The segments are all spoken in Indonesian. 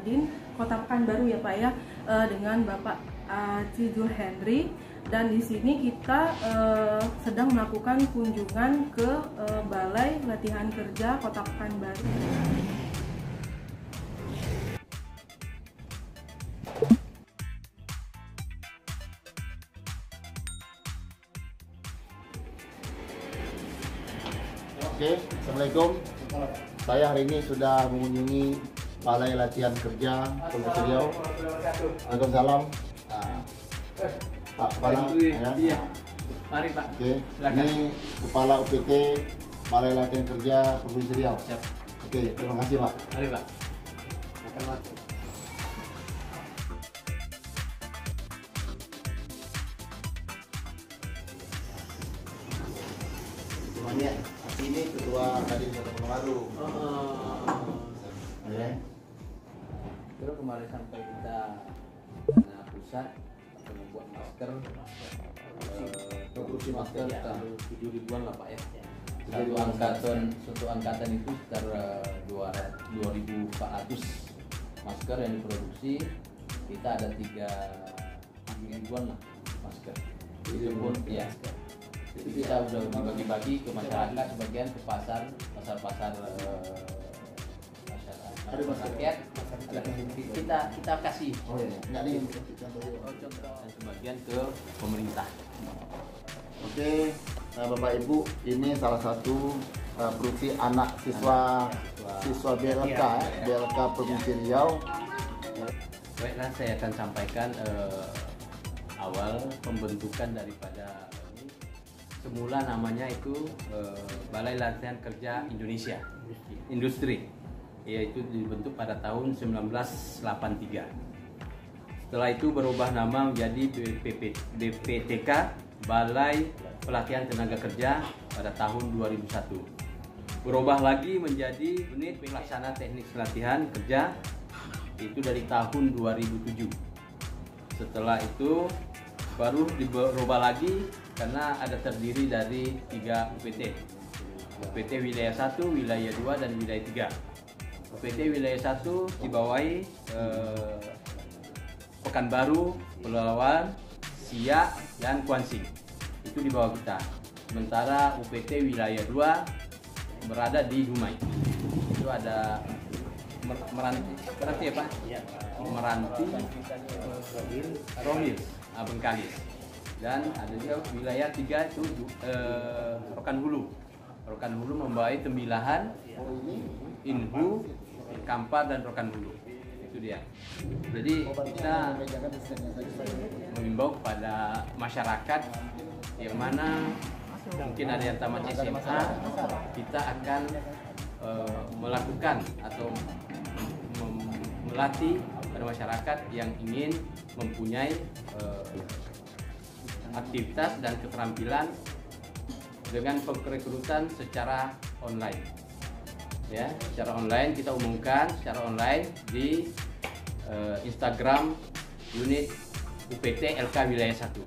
Din, Kota Pekanbaru ya Pak ya, dengan Bapak Cijul Henry. Dan di sini kita sedang melakukan kunjungan ke Balai Latihan Kerja Kota Pekanbaru. Oke, Assalamualaikum. Saya hari ini sudah mengunjungi Balai Latihan Kerja Provinsi Riau. Waalaikumsalam. Pak Kepala, ya. Iya. Mari Pak. Oke, Silakan. ini Kepala UPT Balai Latihan Kerja Provinsi Riau. Siap. Oke, terima kasih Pak. Mari Pak. Makan Pak. Semuanya, ini Ketua Kadin Kota Pekanbaru. Ya. Terus kemarin sampai kita dana pusat atau membuat masker, produksi masker sekitar 7 ribuan lah Pak ya. Satu angkatan itu sekitar 2.400 masker yang diproduksi. Kita ada 3 ribuan lah masker. Itu pun ya. Jadi kita udah dibagi-bagi ke masyarakat, sebagian ke pasar-pasar rakyat. Kita kasih. Oh iya, enggak nih. Dan sebagian ke pemerintah. Oke, Bapak Ibu, ini salah satu produksi anak siswa BLK, BLK Provinsi Riau. Baiklah, saya akan sampaikan awal pembentukan daripada ini. Semula namanya itu Balai Latihan Kerja Indonesia, Industri, yaitu dibentuk pada tahun 1983. Setelah itu berubah nama menjadi BPTK, Balai Pelatihan Tenaga Kerja, pada tahun 2001. Berubah lagi menjadi Unit Pelaksana Teknik Pelatihan Kerja, itu dari tahun 2007. Setelah itu baru berubah lagi karena ada terdiri dari 3 UPT. UPT wilayah 1, wilayah 2, dan wilayah 3. UPT wilayah 1 dibawahi Pekanbaru, Pelalawan, Siak, dan Kuansing. Itu di bawah kita. Sementara UPT wilayah 2 berada di Dumai. Itu ada Meranti ya Pak? Iya, Meranti, Rohil, Bengkalis. Dan ada juga wilayah 3 itu Rokan Hulu. Rokan Hulu membawahi Tembilahan, Inhu, Kampar, dan Rokan Hulu. Itu dia. Jadi kita mengimbau kepada masyarakat yang mana mungkin ada yang tamat SMA, kita akan melakukan atau melatih pada masyarakat yang ingin mempunyai aktivitas dan keterampilan dengan perekrutan secara online. Ya, secara online kita umumkan secara online di Instagram unit UPT LK wilayah 1.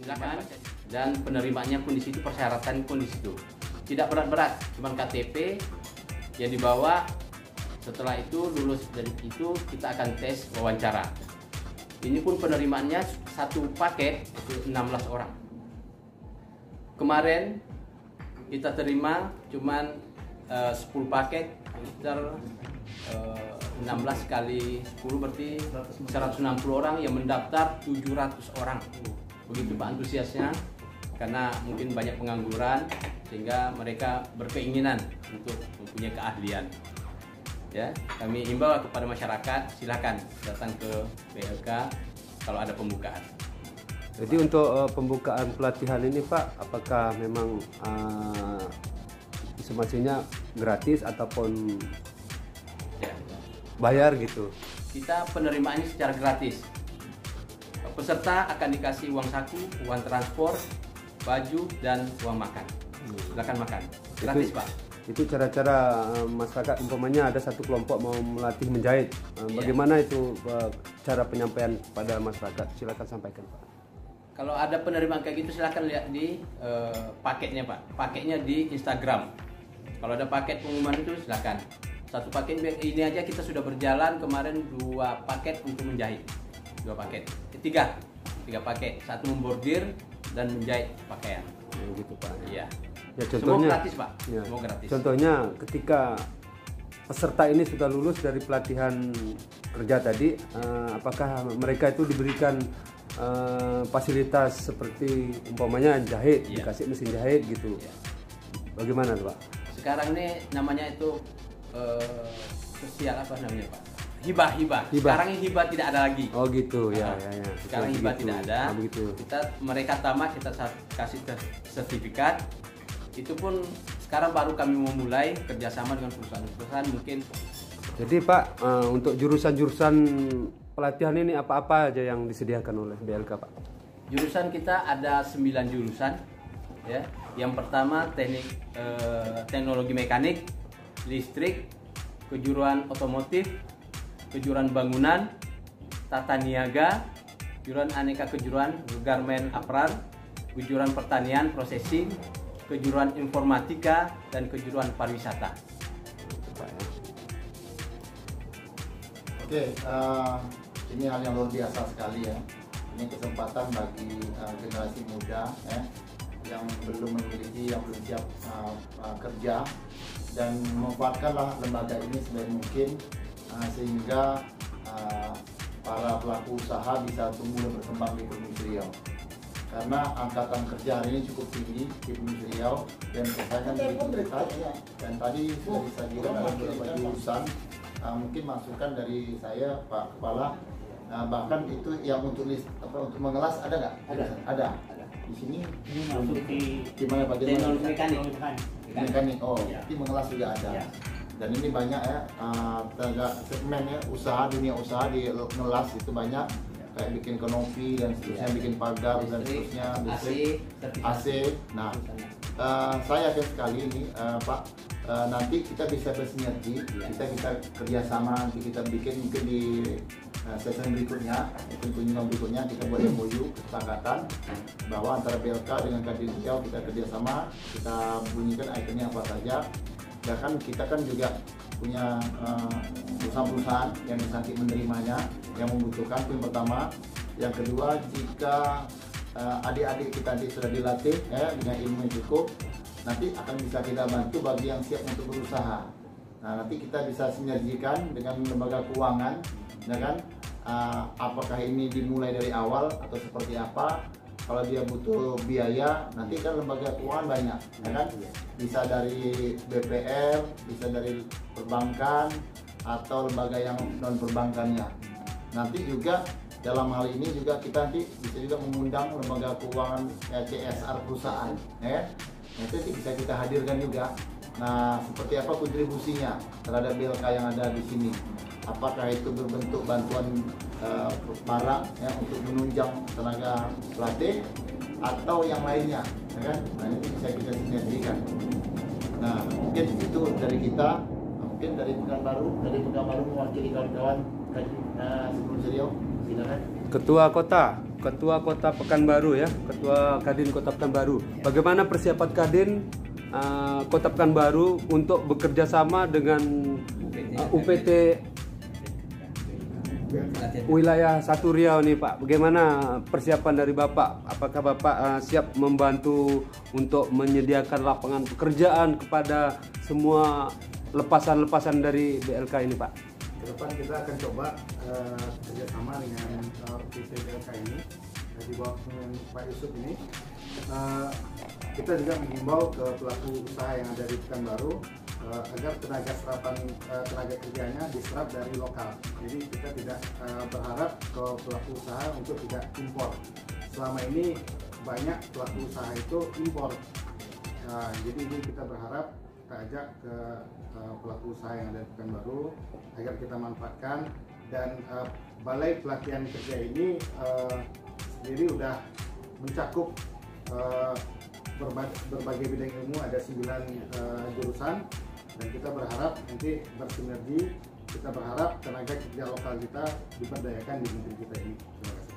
Silakan. Dan penerimanya pun di situ, persyaratan pun di situ. Tidak berat-berat, cuma KTP yang dibawa. Setelah itu lulus dari itu kita akan tes wawancara. Ini pun penerimaannya satu paket itu 16 orang. Kemarin kita terima cuman 10 paket, sekitar 16 kali 10 berarti 160 orang yang mendaftar 700 orang. Begitu Pak antusiasnya, karena mungkin banyak pengangguran sehingga mereka berkeinginan untuk mempunyai keahlian. Ya, kami imbau kepada masyarakat silakan datang ke BLK kalau ada pembukaan. Jadi untuk pembukaan pelatihan ini Pak, apakah memang semestinya gratis ataupun Ya. bayar gitu? Kita penerimaannya secara gratis. Peserta akan dikasih uang saku, uang transport, baju, dan uang makan. Silakan makan. Gratis Pak. Itu cara-cara masyarakat, umpamanya ada satu kelompok mau melatih menjahit. Bagaimana itu cara penyampaian pada masyarakat? Silakan sampaikan Pak. Kalau ada penerimaan kayak gitu silahkan lihat di paketnya Pak. Paketnya di Instagram. Kalau ada paket pengumuman itu silahkan. Satu paket ini aja kita sudah berjalan kemarin 2 paket untuk menjahit. 2 paket. 3 paket. 1 membordir dan menjahit pakaian. Gitu Pak. Iya. Ya, Semua gratis Pak. Ya. Semua gratis. Contohnya ketika peserta ini sudah lulus dari pelatihan kerja tadi, apakah mereka itu diberikan fasilitas seperti umpamanya jahit, dikasih mesin jahit gitu? Bagaimana Pak? Sekarang ini namanya itu sosial apa namanya Pak? Hibah. Sekarang ini hibah tidak ada lagi. Oh gitu ya. Sekarang hibah tidak ada. Begitu. Mereka tamat kita kasih sertifikat. Itu pun sekarang baru kami memulai kerjasama dengan perusahaan-perusahaan mungkin. Jadi Pak, untuk jurusan-jurusan pelatihan ini apa-apa aja yang disediakan oleh BLK Pak? Jurusan kita ada 9 jurusan. Ya. Yang pertama teknologi mekanik, listrik, kejuruan otomotif, kejuruan bangunan, tata niaga, kejuruan aneka kejuruan, garmen apron, kejuruan pertanian, processing, kejuruan informatika, dan kejuruan pariwisata. Oke, ini hal yang luar biasa sekali ya. Ini kesempatan bagi generasi muda ya, yang belum memiliki, yang belum siap kerja, dan memanfaatkanlah lembaga ini sebaik mungkin sehingga para pelaku usaha bisa tumbuh dan berkembang di Provinsi Riau. Karena angkatan kerja hari ini cukup tinggi di Provinsi Riau dan persaingan begitu ketat, dan tadi sudah disajikan ada beberapa jurusan. Mungkin masukan dari saya Pak Kepala, bahkan itu yang untuk untuk mengelas ada nggak? Ada. Di sini masuk di mana bagian mekanik. Oh, di mengelas juga ada. Dan ini banyak ya, tenaga segmen ya, dunia usaha di ngelas itu banyak. Kayak bikin kanopi dan seterusnya, bikin pagar dan seterusnya, AC. Nah, saya yakin sekali ini Pak, nanti kita bisa bersinergi, kita kerjasama, nanti kita bikin mungkin di sesi berikutnya, kunjungan berikutnya kita buat MOU kesepakatan bahwa antara BLK dengan Kadin Riau kita kerjasama, kita bunyikan ikonnya apa saja. Bahkan kita kan juga punya perusahaan-perusahaan yang nanti menerimanya, yang membutuhkan. Itu yang pertama. Yang kedua, jika adik-adik kita nanti sudah dilatih dengan ilmu yang cukup, nanti akan bisa kita bantu bagi yang siap untuk berusaha. Nah, nanti kita bisa sinergikan dengan lembaga keuangan, ya kan? Apakah ini dimulai dari awal atau seperti apa? Kalau dia butuh biaya, nanti kan lembaga keuangan banyak, ya kan? Bisa dari BPR, bisa dari perbankan atau lembaga yang non perbankannya. Nanti juga dalam hal ini juga kita nanti bisa juga mengundang lembaga keuangan CSR perusahaan, ya. Nanti bisa kita hadirkan juga. Nah, seperti apa kontribusinya terhadap BLK yang ada di sini? Apakah itu berbentuk bantuan barang ya, untuk menunjang tenaga pelatih atau yang lainnya, ya kan? Nah, ini bisa kita sinergikan. Nah, mungkin itu dari kita, mungkin dari Pekanbaru mewakili kawan-kawan sebelum Riau, silakan. Ketua Kota Pekanbaru ya, Ketua Kadin Kota Pekanbaru. Bagaimana persiapan Kadin Kota Pekanbaru untuk bekerja sama dengan UPT wilayah 1 Riau nih Pak? Bagaimana persiapan dari Bapak? Apakah Bapak siap membantu untuk menyediakan lapangan pekerjaan kepada semua lepasan-lepasan dari BLK ini Pak? Ke depan kita akan coba kerjasama dengan PT BLK ini di bawah Pak Yusuf ini. Kita juga mengimbau ke pelaku usaha yang ada di Pekanbaru agar tenaga kerjanya diserap dari lokal. Jadi kita tidak berharap ke pelaku usaha untuk tidak impor. Selama ini banyak pelaku usaha itu impor. Jadi ini kita berharap kita ajak ke pelaku usaha yang ada di Pekanbaru agar kita manfaatkan, dan Balai Pelatihan Kerja ini sendiri sudah mencakup berbagai bidang ilmu, ada 9 jurusan, dan kita berharap nanti bersinergi, kita berharap tenaga kerja lokal kita diberdayakan di negeri kita ini. Terima kasih.